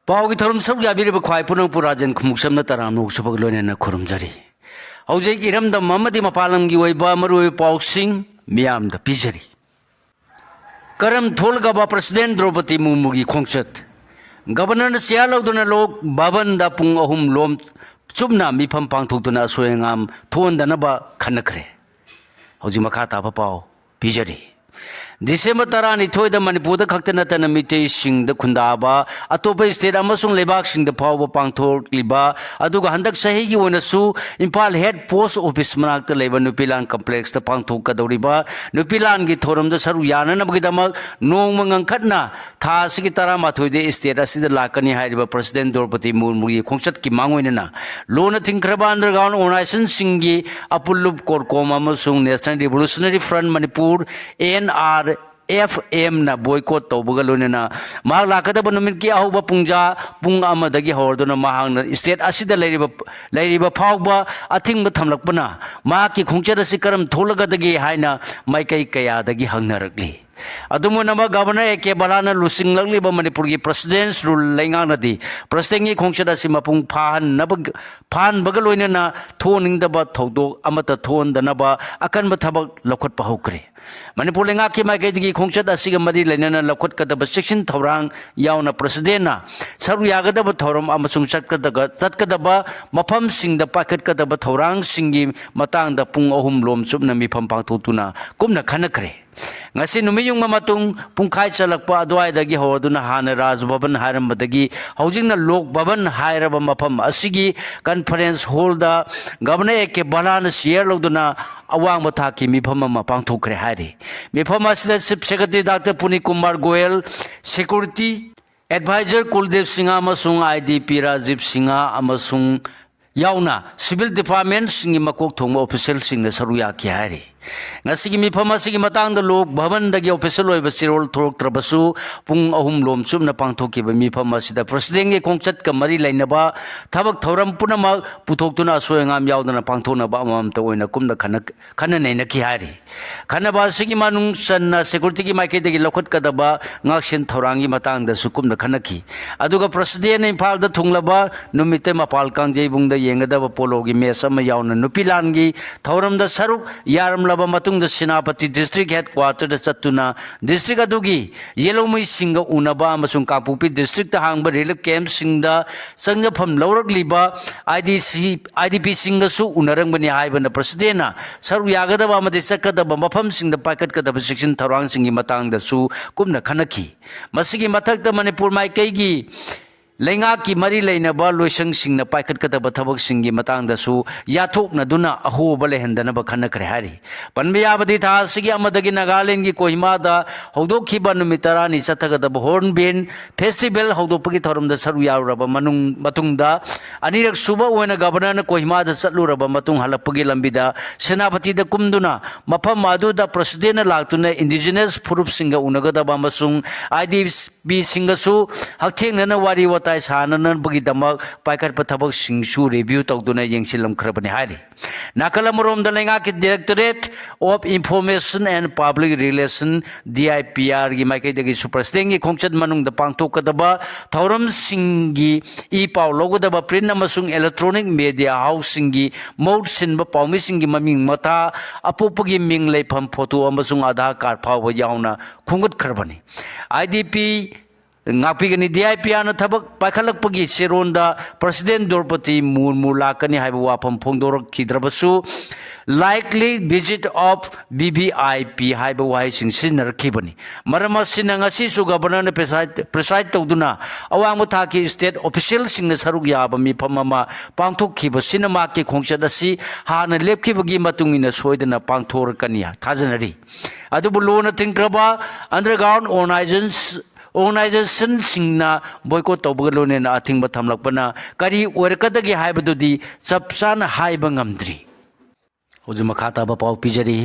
पाव की थरम सब याबीरब ख्वाई पुनंग पुराजन खुमुक्समना तरामनुक सबक लोनेना खुरुमजरी हौजेक इरमदम ममदी मपालंगी ओइबा मरुई पाउसिंग मियामदा पिजरी करम थोलगबा प्रेसिडेंट द्रौपदी मुर्मुगी खोंगचत गवर्नर सियालौदुना लोक भवन दा पुंग अहुम लोम चुबना मिफम पांगथोक्तुना सोयंगाम थोंदनबा खनखरे हौजी मखा ताबा पाव पिजरी December 12 Manipur खक्त नतन मिटे सिंग खुंदाबा अतोप स्टेट अमसुंग लेबाक सिंग फाव पांगथोक्लिबा अदुगा हंदक सही की ओनसु इम्फाल हेड पोस्ट ऑफिस मनाक्त लेबा नुपिलान कॉम्प्लेक्स द पांगथोकदौरिबा नुपिलान की थोरम द सरु याननबगिदमक नोंग मंगखतना था सिगी 13 दे स्टेट असिद लाकनी हाइरिबा प्रेसिडेंट द्रौपदी मुर्मुगी खोंगचत की मांगोइनना लोन थिंखरबा अंडरग्राउंड ऑर्गेनाइजेशन सिंगी अपुलुब कोरकोम अमसुंग national revolutionary front Manipur NR FM na boycott tawbaga loinena ma lakadaba numit ki ahuba pungja pung amadagi hordona mahangna state asida leiriba phawba athingba thamlakpana ma ki khungchada sikaram tholagadagi haina maikai kaya dagi hangnarakli अदुमुनबा governor AK बलाना लुसिंगलगलिबा मणिपुर की president's rule लेंगांगनदी president की खोंगचदा सिमा पुंग फान बगलोइनना थोनिंगदबा थौदो अमत थोनदनबा अकनब थबक लखोटपा हौक्रे मणिपुर लेंगा की माइकेदगी खोंगचद असिगा मरी लेनना लखोटकदबा section थौरांग यावना प्रेसिडेंटना सरु यागदबा थौरम अमसुंग चटकदबा मफम सिंगदा पाखटकदबा थौरांग सिंगी मतांगदा पुंग अहुम लोम चुबना मिफम पांगथोक्तुना कुमना खनखरे ngasi numiyung mamatung pungkhai chalakpa adwaidagi horduna hana raj bhavan hairamdagi houjingna lok bhavan hairaba mafam asigi conference hall da governor ek balana share loduna awang mathaki mifam ma pangthokre hairi mifam asida chief secretary Dr. Puni Kumar Goyal security advisor Kuldev Singha amasung IDP Rajiv Singha amasung yauna civil department singi makok thongba official singna saruya ki hairi ngasigi mifam asigi matangda lok bhavan dagi official oiba sirol thoroktrabasu pung ahum lom chumna pangthokiba mifam asida president ge khongchat ka mari lainaba thabak thoram punama puthoktuna soyangam yaudana pangthona ba amamta oina kumna khana nei na ki hari khana ba sigi manung sanna security ki maike dagi lokhot kadaba ngaksin thorangi matangda sukumna khana ki aduga president imphal da thunglaba numite mapal kangjei bungda yengadaba polo gi match ama yauna nupilan gi thoram da saruk yaram matung da Senapati district headquarter da chatuna district adugi yelomui singa unaba amasung Kapupi district ta hangba relief camp singda sangjafam lawragliba IDP singa su unarangmani haibana president na saru yagadaba amadi sakadaba mafam singda paikatkadaba section tharang singi matang da su kumna khanaki masigi mathakta Manipur maikaigi लेंगा की मरी लेनबा लोइसंग सिंगना पाइखटकदबा थबक सिंगी मतंगदसु याथोकनदुना अहोबा लेहंदनबा खनखरे हारि पनबे याबदि था सिगी अमदगी नागालैंड की कोहिमादा हौदोखिबा नुमितरानी चथगदबा hornbill festival हौदोपगी थरमदा सरु याउरबा मतुंगदा अनिरक सुबा ओइना governor कोहिमादा चलुरबा मतुंग हलपगी लंबिदा सेनापतिदा कुमदुना मफम मादुदा president लाक्तुना indigenous फुरुप सिंगा उनगदबा मसुंग IDP सिंगसु हथेंगना वारी tai sanan bagi damak paikar pathabak singsu review tawduna yengsilam khrabani hari nakalamorom da lenga ki Directorate of Information and Public Relations DIPR gi maike dagi supersting gi khongchat manung da pangthokadaba thoram singi e paw logodaba print amasung electronic media housing gi mode sinba pawmi singi maming mata apopagi ming lepham photo amasung Aadhaar card phawa yauna khungut khrabani IDP ngapigani DIPR na thabak paikhalakpagi seronda President Draupadi Murmu lakani haiba wafam phongdorok khidrabasu likely visit of BVIP haiba wahai sing sinarkhibani marama sinangasi su governor na preside tawduna awang mathaki state official sing na saruk yaba mi phamama pangthokhiba sinama ki khongchad asi hana lepkhibagi matungina soidana pangthorkani thajanari adubu lona tingkraba underground organization singna boycott tawbagalone na athingba thamlakpana kari oirkadagi haibadudi chapchana haiba ngamdri hojuma khata ba paw pijari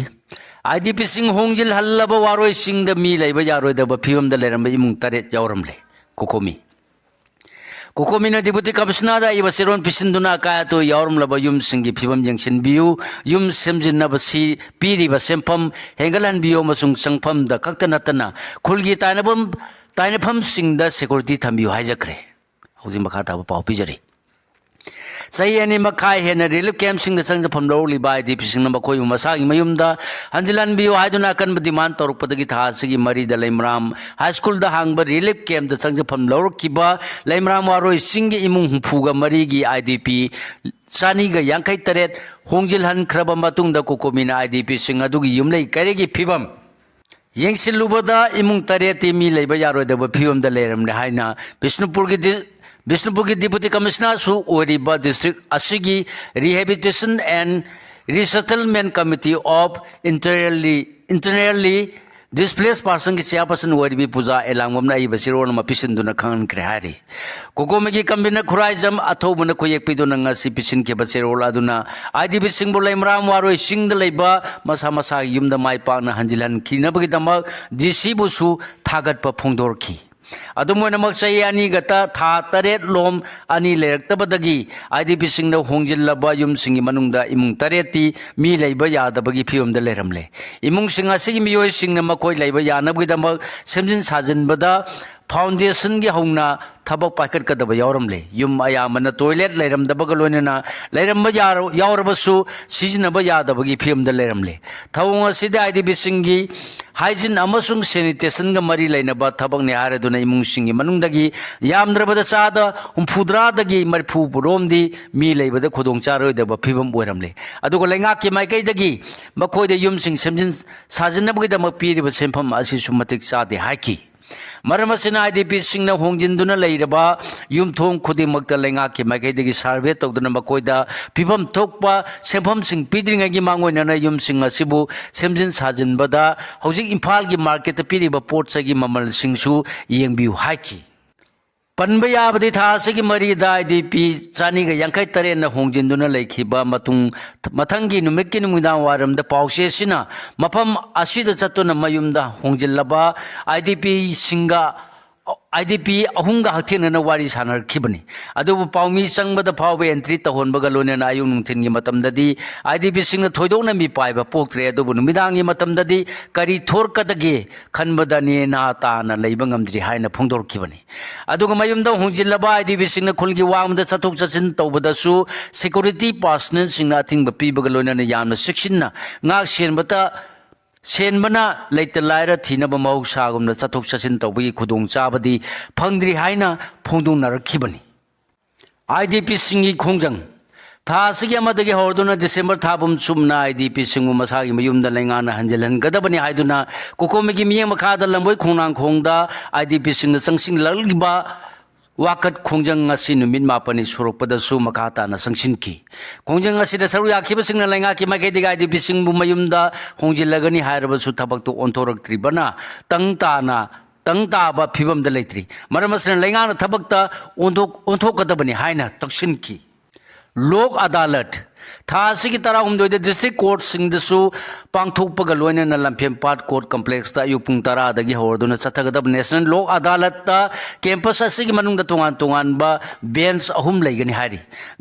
IDP sing hongjil hallaba waroi singda mi leiba yaroi da ba phibam da leramba imung tare jawramle kokomi na deputy commissioner da iba seron pisinduna kaya to yawramlaba yum singi phibam jengsin biu yum semjinna basi piri ba sempam hengalan biu masung sangpham da kakta natana khulgi tainafam singda security thambiu haijakre ꯍꯧꯖꯤꯛ ꯃꯈꯥ ꯇꯥꯕ ꯄꯥꯎ ꯄꯤꯖꯔꯤ ꯆꯍꯤ ꯑꯅꯤ ꯃꯈꯥꯏ ꯍꯦꯟꯅ relief ꯀꯦꯝꯞꯁꯤꯡꯗ ꯆꯪꯖꯐꯝ ꯂꯧꯔꯛꯂꯤꯕ IDPꯁꯤꯡꯅ ꯃꯈꯣꯏꯕꯨ ꯃꯁꯥꯒꯤ ꯃꯌꯨꯝꯗ ꯍꯟꯖꯤꯜꯍꯟꯕꯤꯌꯨ ꯍꯥꯏꯗꯨꯅ ꯑꯀꯟꯕ ꯗꯤꯃꯥꯟ ꯇꯧꯔꯛꯄꯗꯒꯤ ꯊꯥ ꯑꯁꯤꯒꯤ 4ꯗ ꯂꯩꯃꯔꯥꯝ ꯍꯥꯏ ꯁ꯭ꯀꯨꯜꯗ ꯍꯥꯡꯕ ꯔꯤꯂꯤꯐ ꯀꯦꯝꯞꯇ ꯆꯪꯖꯐꯝ ꯂꯧꯔꯛꯈꯤꯕ ꯂꯩꯃꯔꯥꯝ ꯋꯥꯔꯣꯏꯁꯤꯡꯒꯤ ꯏꯃꯨꯡ ꯍꯨꯝꯐꯨꯒ ꯃꯔꯤꯒꯤ IDP 158 ꯍꯣꯡꯖꯤꯜꯍꯟꯈ꯭ꯔꯕ ꯃꯇꯨꯡꯗ ꯀꯣꯀꯣꯃꯤꯅ IDPꯁꯤꯡ ꯑꯗꯨꯒꯤ ꯌꯨꯝꯂꯩ ꯀꯩꯔꯩꯒꯤ ꯐꯤꯕꯝ ꯌꯦꯡꯁꯤꯜꯂꯨꯕꯗ ꯏꯃꯨꯡ 8ꯇꯤ ꯃꯤ ꯂꯩꯕ ꯌꯥꯔꯣꯏꯗꯕ ꯐꯤꯕꯝꯗ ꯂꯩꯔꯝꯂꯦ ꯍꯥꯏꯅ ꯕꯤꯁꯅꯨꯄꯨꯔꯒꯤ ꯗꯤꯄꯨꯇꯤ ꯀꯃꯤꯁꯅꯔꯁꯨ ꯑꯣꯏꯔꯤꯕ ꯗꯤꯁꯇ꯭ꯔꯤꯛ ꯑꯁꯤꯒꯤ rehabilitation and ꯔꯤꯁꯦꯇꯜꯃꯦꯟ committee of internally displace ꯄꯥꯔꯁꯟꯒꯤ ꯆꯦꯌꯔꯄꯔꯁꯟ ꯑꯣꯏꯔꯤꯕꯤ ꯄꯨꯖꯥ ꯑꯦꯂꯥꯡꯕꯝꯅ ꯑꯏꯕ ꯆꯦꯔꯣꯜ ꯑꯃ ꯄꯤꯁꯤꯟꯗꯨꯅ ꯈꯪꯍꯟꯈ꯭ꯔꯦ ꯍꯥꯏꯔꯤ ꯀꯣꯀꯣꯃꯤꯒꯤ ꯀꯟꯚꯤꯅꯔ ꯈꯨꯔꯥꯏꯖꯝ ꯑꯊꯧꯕꯅ ꯈꯨꯌꯦꯛ ꯄꯤꯗꯨꯅ ꯉꯁꯤ ꯄꯤꯁꯤꯟꯈꯤꯕ ꯆꯦꯔꯣꯜ ꯑꯗꯨꯅ IDPꯁꯤꯡꯕꯨ ꯂꯩꯃꯔꯥꯝ ꯋꯥꯔꯣꯏ ꯆꯤꯡꯗ ꯂꯩꯕ ꯃꯁꯥ ꯃꯁꯥꯒꯤ ꯌꯨꯝꯗ ꯃꯥꯏ ꯄꯥꯛꯅ ꯍꯟꯖꯤꯜꯍꯟꯈꯤꯅꯕꯒꯤꯗꯃꯛ DCꯕꯨꯁꯨ ꯊꯥꯒꯠꯄ ꯐꯣꯡꯗꯣꯛꯈꯤ ꯑꯗꯨꯝ ꯑꯣꯏꯅꯃꯛ ꯆꯍꯤ ꯑꯅꯤꯒꯇ ꯊꯥ 8 ꯂꯣꯝ ꯑꯅꯤ ꯂꯩꯔꯛꯇꯕꯗꯒꯤ IDPꯁꯤꯡꯅ ꯍꯣꯡꯖꯤꯜꯂꯕ ꯌꯨꯝꯁꯤꯡꯒꯤ ꯃꯅꯨꯡꯗ ꯏꯃꯨꯡ 8ꯇꯤ ꯃꯤ ꯂꯩꯕ ꯌꯥꯗꯕꯒꯤ ꯐꯤꯕꯝꯗ ꯂꯩꯔꯝꯂꯦ ꯏꯃꯨꯡꯁꯤꯡ ꯑꯁꯤꯒꯤ ꯃꯤꯑꯣꯏꯁꯤꯡꯅ ꯃꯈꯣꯏ ꯂꯩꯕ ꯌꯥꯅꯕꯒꯤꯗꯃꯛ ꯁꯦꯝꯖꯤꯟ ꯁꯥꯖꯤꯟꯕꯗ ꯐꯥꯎꯟꯗꯦꯁꯟꯒꯤ ꯍꯧꯅ ꯊꯕꯛ ꯄꯥꯏꯈꯠꯀꯗꯕ ꯌꯥꯎꯔꯝꯂꯦ ꯌꯨꯝ ꯑꯌꯥꯝꯕꯅ ꯇꯣꯏꯂꯦꯠ ꯂꯩꯔꯝꯗꯕꯒ ꯂꯣꯏꯅꯅ ꯂꯩꯔꯝꯕ ꯌꯥꯎꯔꯕꯁꯨ ꯁꯤꯖꯤꯟꯅꯕ ꯌꯥꯗꯕꯒꯤ ꯐꯤꯕꯝꯗ ꯂꯩꯔꯝꯂꯦ ꯊꯧꯑꯣꯡ ꯑꯁꯤꯗ IDPꯁꯤꯡꯒꯤ हाइजीन अमसुंग सैनिटेशन का मरी लेनबा थबकने हारेदुना इमुंगसिंगी मनुंगदगी यामद्रबदा चादा हुंफुद्रादगी मरफुपुरोमदी मी लेबदा खुदोंचारोयदबा फिबम ओइरमले अदुगा लेंगाकि माइकैदगी मखोयदा युमसिंग सेमजिन साजिनबगीदमक पीरिबा सेंफम असिसु मतिक चादे हाइकी मरम असिना IDPसिंगना होंजिनदुना लेरबा युमथोंग खुदिमक्ता लेंगाकि माइकैदगी सर्वे तौदुना मखोयदा फिबम थोकपा सेंफमसिंग पीद्रिंगगी मांगोयना युमसिंग असिबु सेमजिन साजिनबदा हौजिक इम्फालगी मार्केट पीरिबा पोटसगी ममलसिंगसु येंबियु हाइकी पनबा याबदि थासिगी मरीदा IDP 153 होंजिनदुना लेखिबा मथंगी नुमितकी नुमिदां वारमदा पाउसेसिना मफम असिदा चतुना मयुमदा होंजिल्लबा IDP सिंगा IDP अहुंगा हथिनना वारी सानरखिबनी अदुबु पाउमी संगबदा फाव एंट्री तहोनबगा लोनेना आयु नुंथिनगी मतमददी IDP सिंगना थोइदोकना मी पाइबा पोक्त्रे अदुबु नुमिदांगी मतमददी करी थोरकदगे खनबदनी ना ताना लेबा ngamdri हाइना फोंदोरखिबनी अदुगा मयुमदा होंजिल्लबा IDP सिंगना खुलगी वामदा चथोक चचिन तौबदसु सिक्योरिटी पर्सनल सिंगना अथिंगबा पीबगा लोनेना यामना सिक्सिनना ngak senbata सेनबना लेट लाइरा थीनब मौसागुमना चथोक चसिन तौबगी खुदोंग चाबदी फंगद्री हाइना फोंदोंनरखिबनी IDP सिंगी खोंजंग थासिगी अमदगी हौरदुना डिसेंबर थाबम सुमना IDP सिंगु मसागी मयुमदा लेंगाना हंजलहनगदबनी हाइदुना कोकोमिगी मियंग मखादा लंबोय खोंनांग खोंगदा IDP सिंगना संगसिंग ललगिबा वाकत खोंजंग असि नुमित मापनी सोरकपदसु मखाताना संगसिनकी खोंजंग असिदा सरु याखिबसिंगना लेंगाकि माइकैदिगा IDP सिंगबु मयुमदा होंजिलगनी हायरबसु थबकतु ओंथोरक्त्रिबना तंगताबा फिबमदा लेत्रि मरमसना लेंगाना थबकता ओंथोकदबनी हायना तक्सिनकी लोक अदालत थासिगी तराहुमदोइदा डिस्ट्रिक्ट कोर्ट सिंगदसु पांगथोकपगा लोइनना लंफेमपाट कोर्ट कॉम्प्लेक्स ता युपुंग तरादगी हौरदुना चथगदब नेशनल लोक अदालत ता कैंपस असिगी मनुंगदा तोंगान तोंगानबा बेंच अहुम लेगनी हारी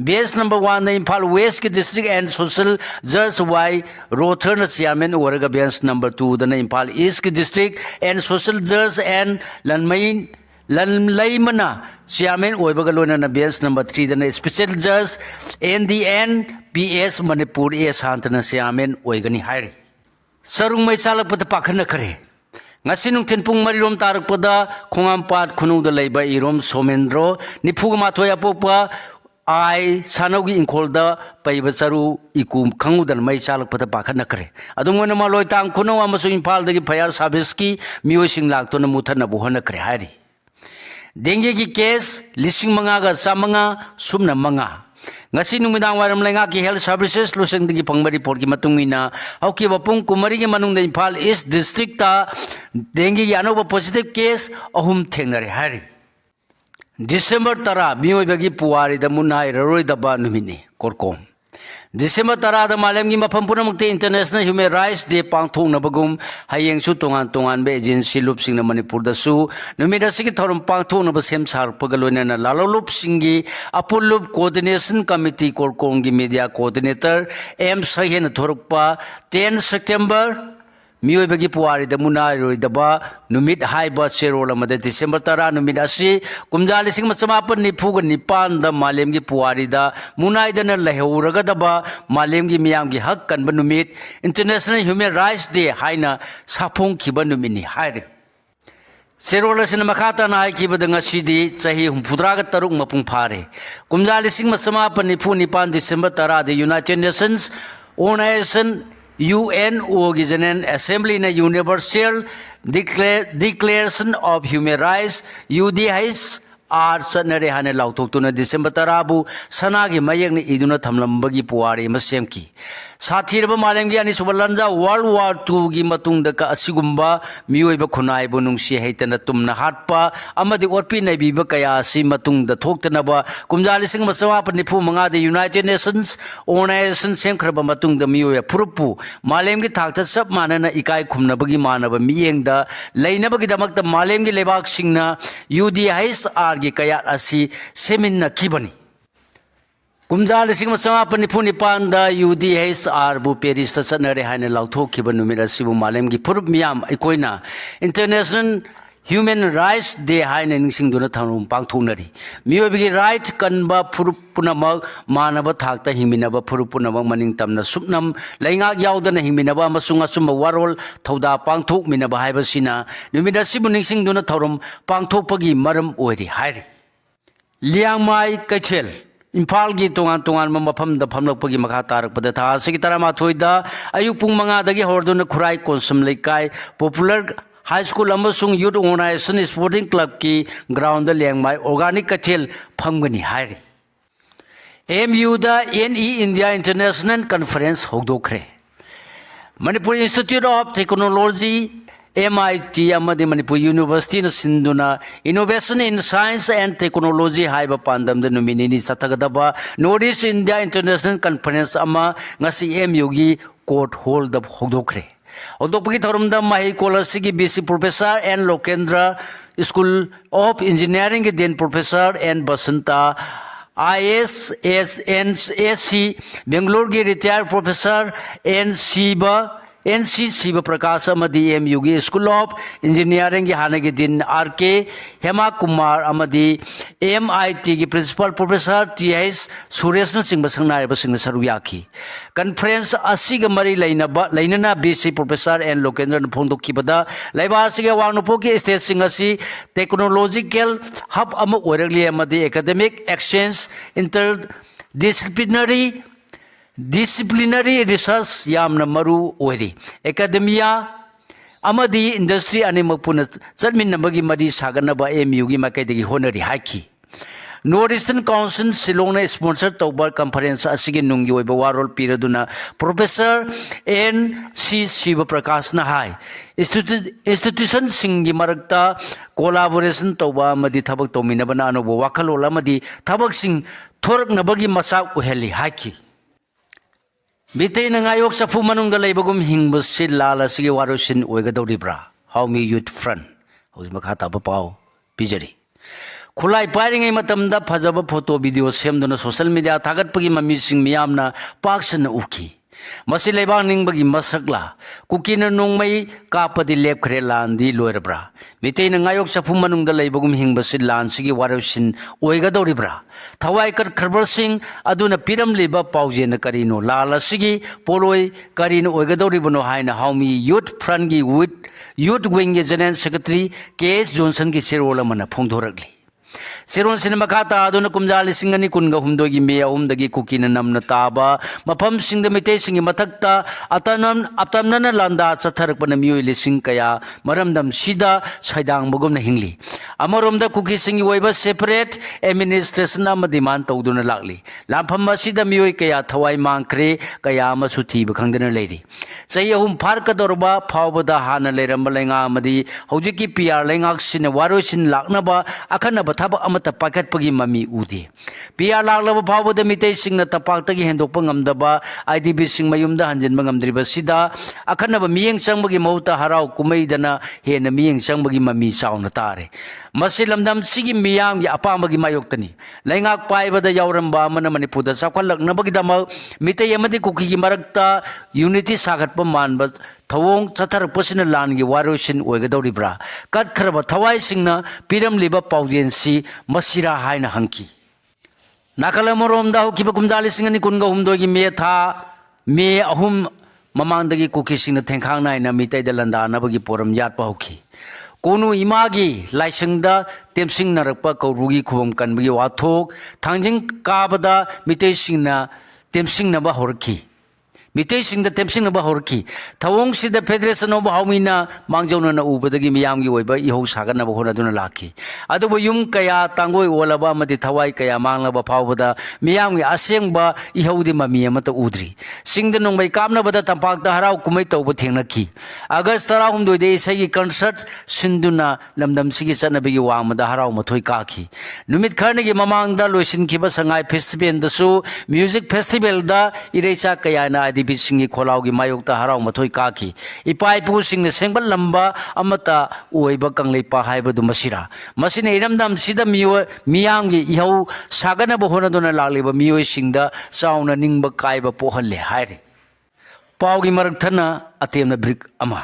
बेंच नंबर 1 ना इम्फाल वेस्ट की डिस्ट्रिक्ट एंड सोशल जज वाई रोथरना चेयरमैन ओरगा बेंच नंबर 2 दना इम्फाल ईस्ट की डिस्ट्रिक्ट एंड सोशल जज एंड लनमैमना चेयरमैन ओइबगा लोइनना बेंच नंबर 3 दना स्पेशल जज NDNPS Manipur A Shantana chairman ओइगनी हाइरी सरुंग my चालकपदा पाखनखरे ngasi nungthin pung marirom tarakpada khongampat khunungda leiba irom somendrao nifuga mathoi apokpa ai sanogi inkolda paiba charu ikum khangudan mai chalakpada pakhanakre adungona maloi tang khuno amasu imphal dagi fire service ki miosing laktona muthana bohanakre hari dengue ki case lising manga ga samanga sumna manga ngasi numidang waram lenga ki health services luseng digi pangba report ki matungina hauki bapung kumari ki manungda Imphal East district ta dengue ki anoba positive case ahum thengnare hari December 10 miyoibagi puwari da munai raroi da ba numini korkom December 10 da malam gi mafam punamakte International Human Rights Day pangthongnabagum hayeng su tongan be agency lupsing na Manipur da su numida sigi thorum pangthongnaba sem sarpaga loinana lalolup singi apulup coordination committee korkom gi media coordinator M Sahen thorukpa 10 September मियोबगी पुवारी द मुनाइरोइदबा नुमित हाइबा चेरोल अमद December 10 नुमित असि कुमजा लिसिंग मसमापन निफुग निपान द मालेमगी पुवारी द मुनाइदन लहेउरगदबा मालेमगी मियामगी हक कनब नुमित इंटरनेशनल ह्यूमन राइट्स डे हाइना साफोंग खिबा नुमिनी हाइरे चेरोल असिन मखाता नाय खिबद ngasi चाही हुमफुद्राग तरुक मपुंग फारे कुमजा लिसिंग मसमापन निफु निपान December 10 the United Nations organization UNO की जनरल असेंबली ने universal declaration of human rights UDHRS सनरे हाने लाउथोक्तुना डिसेंबर 10 सना की मयक ने इदुना थमलंबगी पुवारी मसेम की साथीरब मालेमगी अनिसुब लंजा वर्ल्ड वार 2 की मतुंग दका असिगुम्बा मियोइब खुनाइबु नुंगसी हेतन तुमना हाटपा अमदि ओरपी नैबीब कया असि मतुंग द थोक्तनबा कुमजा लिसिंग मसवाप निफु मंगा द यूनाइटेड नेशंस ऑर्गनाइजेशन सेमखरब मतुंग द मियोय फुरुपु मालेमगी थाक्ता सब मानना इकाई खुमनबगी मानब मियेंग द लैनबगी दमक मालेमगी लेबाक सिंगना UDHRS की कया असि सेमिन किबनी कुमजा लिसिंग मसमापन निफु निपान द UDHRS बु पेरिस चनरे हाने लाउथोखिब नुमित असिबु मालेमगी फुरुप मियाम इकोइना इंटरनेशनल ह्यूमन राइट्स डे हाइने निसिंगदुना थानुम पांगथोनरी मियोबगी राइट कनबा फुरुप पुनमक मानब थाक्ता हिमिनब फुरुप पुनमक मनिंग तमना सुपनम लैंगाक यावदना हिमिनब अमसुंग असुम वारोल थौदा पांगथोक मिनब हाइबसिना नुमित असिबु निसिंगदुना थौरम पांगथोकपगी मरम ओइरि हाइरे लियांगमाई कैथेल इम्फाल की तोान तोान मफम फमलपी मखा तारपद था असि तरमाथोद अयुक पुंग मंगादगी हौरदुना खुराई कोसम लेकाई पॉपुलर हाई स्कूल अमसुंग यूथ ऑर्गनाइजेशन स्पोर्टिंग क्लब की ग्राउंड लेंगमाई ऑर्गेनिक कचेल फंगनी हाइरे MU द NE इंडिया इंटरनेशनल कॉन्फ्रेंस हौदोखरे Manipur institute of technology MIT अमदि मणिपुर यूनिवर्सिटी न सिंधुना innovation in science and technology हाइबा पांदम द नुमिनिनी सतगदबा north east India international conference अमा ngasi MU की कोर्ट हॉल द हौदोखरे हौदोपगी थरम द माही कॉलेज की BC professor N Lokendra school of engineering के dean professor N Basanta ISSNSC Bangalore की retired professor NC Shiv Prakash MU की स्कूल ऑफ इंजीनियरिंग की हाने के dean RK Hema Kumar MIT की principal professor TS Suresh Singh संगनायब सिंह सरू याखी कॉन्फ्रेंस असिग मरी लैनना BC प्रोफेसर एन लोकेंद्र फोंदोखिबदा लैबासिगे वांगनुपो की स्टेट सिंह असि टेक्नोलॉजिकल हब अम ओइरगली अमदि academic exchange inter disciplinary research यामना मरु ओइरी एकेडमिया अमदी इंडस्ट्री अनिमक पुन चटमिनबगी मरी सागनबा MU की माइकैदगी honorary हाइकी north eastern council Shillong ने स्पॉन्सर तौबा कॉन्फ्रेंस असिगे नुंगी ओइबा वारोल पीरदुना प्रोफेसर NC शिव प्रकाश ना हाई इंस्टीट्यूशन सिंगी मरक्ता कोलाबोरेशन तौबा मदी थबक तौमिनबना अनोबो वाखलोल अमदी थबक सिंग थोरकनबगी मसाक उहेली हाइकी बिते नंगायोक सफु मनुंग लेबगुम हिंगबसि लाल असिगे वारोसिन ओइगदौरिब्रा हाउमी यूथ फ्रंट हौज मखा ताब पाव पिजरी खुलाई पाइरिंगै मतमदा फजब photo video सेमदुना social media थागतपगी ममीसिंग मियामना पाक्सन उखी मसि Lebang निंगबगी मसकला कुकीन नोंगमै कापदि लेपखरे लांदी लोइरब्रा मिते नंगायोक सफु मनुंग लेबगुम हिंगबसि लांसिगी वारोसिन ओइगदौरिब्रा थवाई कट खरबर सिंह अदुना पिरमलिबा पाउजेन करिनो लाल असिगी पोलोय करिनो ओइगदौरिबनो हाइना हाउमी यूथ फ्रंट की यूथ विंग के जनरल सेक्रेटरी KS जॉनसन की सिरोल मन फोंदोरगली सिरोन सिनेमा खाता अदुना कुमजा लिसिंग अनि कुनगा हुमदोगी मे अहुमदगी कुकीना नमना ताबा मफम सिंग मिते सिंग मथक्ता अतमनन लांदा चथरकपन मियोय लिसिंग कया मरमदम सिदा सैदांग बगुमना हिंगली अमरोमदा कुकी सिंग वइबा सेपरेट एडमिनिस्ट्रेशन अमा डिमांड तौदुना लागली लांफम असिदा मियोय कया थवाई मांखरे कया अमा सुथीब खंगदना लेरी चही अहुम फारकदोरबा फावबदा हाना लेरम लेंगा अमदी हौजिकी PR लेंगाक सिन वारोसिन लाकनबा अखनबा थबक अमता पाइखटपगी ममी उदे PR लाकलब फावबदा मितै सिंगना तपाक्तगी हेंदोकपा ngamdaba IDB सिंग मयुमदा हंजिनबा ngamdriba sida अखनबा मियेंग चंगबगी मौता हराव कुमैदना हेना मियेंग चंगबगी ममी चावना तारे मसि लमदम सिगी मियाम या अपामबगी मायोक्तनी लेंगाक पाइबदा यावरंबा मन मणिपुरदा चाखलकनबगी दमक मितै अमदि कुकी मरक्ता यूनिटी सागतपा मानबा थवोंग चथरपसिना लानगी वारोसिन ओइगदौरिब्रा कटखरबा थवाइसिंगना पिरमलिबा पाउजेंसी मसिरा हाइना हंकी नाकलमरोमदा हुकिबा कुमजालिसिंगनि कुनगा हुमदोगी मे था मे अहुम ममांदगी कुकिसिंगना थेंखांग नाइना मितैदा लंदानबगी पोरम यातपा होखी कोनु इमागी लाइसिंगदा तेमसिंग नरकपा कौरुगी खुबम कनबगी वाथोक थांजिंग काबदा मितैसिंगना तेमसिंग नबा होरखी मितैसिंगदा तेमसिंग नबा होरखी थवोंग सिदा फेडरेशन ऑफ हाउमिना मांगजौना उबदगी मियामगी ओइबा इहौ सागनबा होनादुना लाखी अदुबो युम कया तांगोय ओलबा अमदि थवाई कया मांगलबा फावबदा मियामगी असेंगबा इहौदि ममी अमता उद्री सिंगदा नोंबै कामनबदा तंपाकता हराव कुमै तौबा थेंगनखी अगस्त 16 दे इसगी कंसर्ट सिंदुना लमदमसिगी चनबगी वांगमदा हराव मथोय काखी नुमित खरनगी ममांगदा लोइसिनखिबा संगाई फेस्टिवल दसु म्यूजिक फेस्टिवल दा इरेचा कयाना बिसिंगी खोलाउगी मायोक्ता हराव मथोय काखी इपाइपु सिंगने सेंगबल लंबा अमता ओइबा कंगलेपा हाइबदु मसिरा मसिने इरमदम सिदा मियामगी इहौ सागनबा होनदुना लालिबा मियोय सिंगदा चाउना निंगबा काइबा पोहल्ले हाइरे पाउगी मरकथना अतेमना ब्रिक अमा